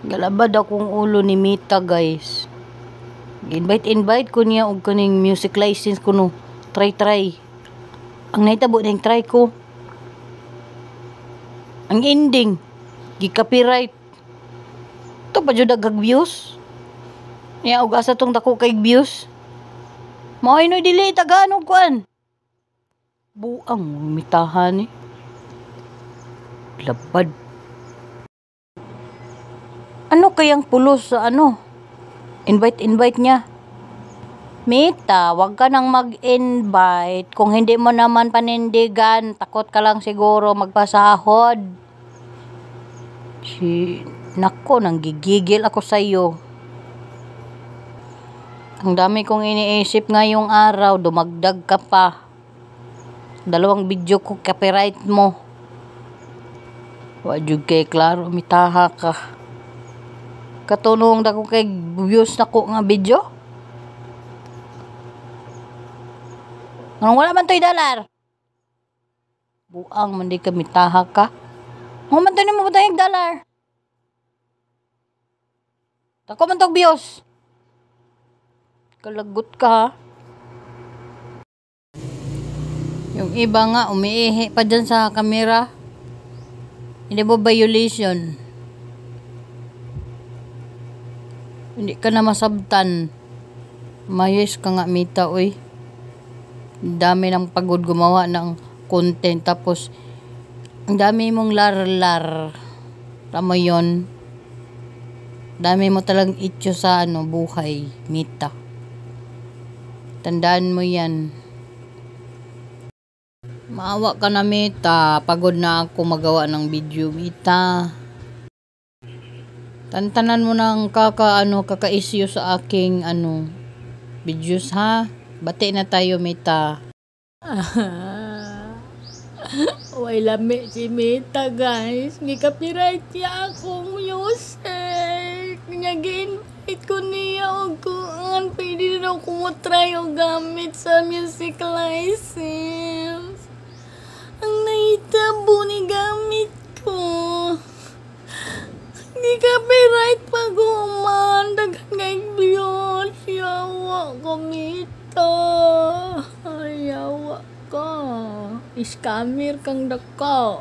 Galabad akong ulo ni Mita, guys. Invite ko niya og kaning music license ko no. Try. Ang nahitabo ning try ko. Ang ending, gi-copyright. Ito pa jud daghang views. Ya og asa tong dako kay views. Mao inoy dili tagaan og kuan. Buang mitahan ni. Labad. Ano kayang pulos sa ano? Invite niya. Mita, wag ka nang mag-invite. Kung hindi mo naman panindigan, takot ka lang siguro magpasahod. Nako, nang gigigil ako sa iyo. Ang dami kong iniisip ngayong araw, dumagdag ka pa. 2 video ko, copyright mo. Wa jud kay klaro, mitaha ka. Katunong dako kay views nako nga video. Nang wala man to'y $. Buang man di ka mitaha ka. Mo man to nimo $. Tako man tog views. Kalagot ka ha. Yung iba nga umiihi pa dyan sa camera. Hindi mo violation. Hindi ka na masabtan. Mayos ka nga Mita, oy. Dami ng pagod gumawa ng content. Tapos, ang dami mong lar-lar. Tama yun. Dami mo talagang ityo sa buhay, Mita. Tandaan mo yan. Maawa ka na, Mita. Pagod na ako magawa ng video, Mita. Tantanan mo ng kaka-issue sa aking videos ha. Bati na tayo, Mita. Way lami si Mita, guys. Gi-copyright niya akong music. Nag-invite ko niya og kuan. Pwede na ako mo try o gamit sa music license. Ang naitabo ni gamit ko. Gi-copyright pa guman. Daghang kay views. Yawa ka, Mita. Yawa ka. Scammer kang dako.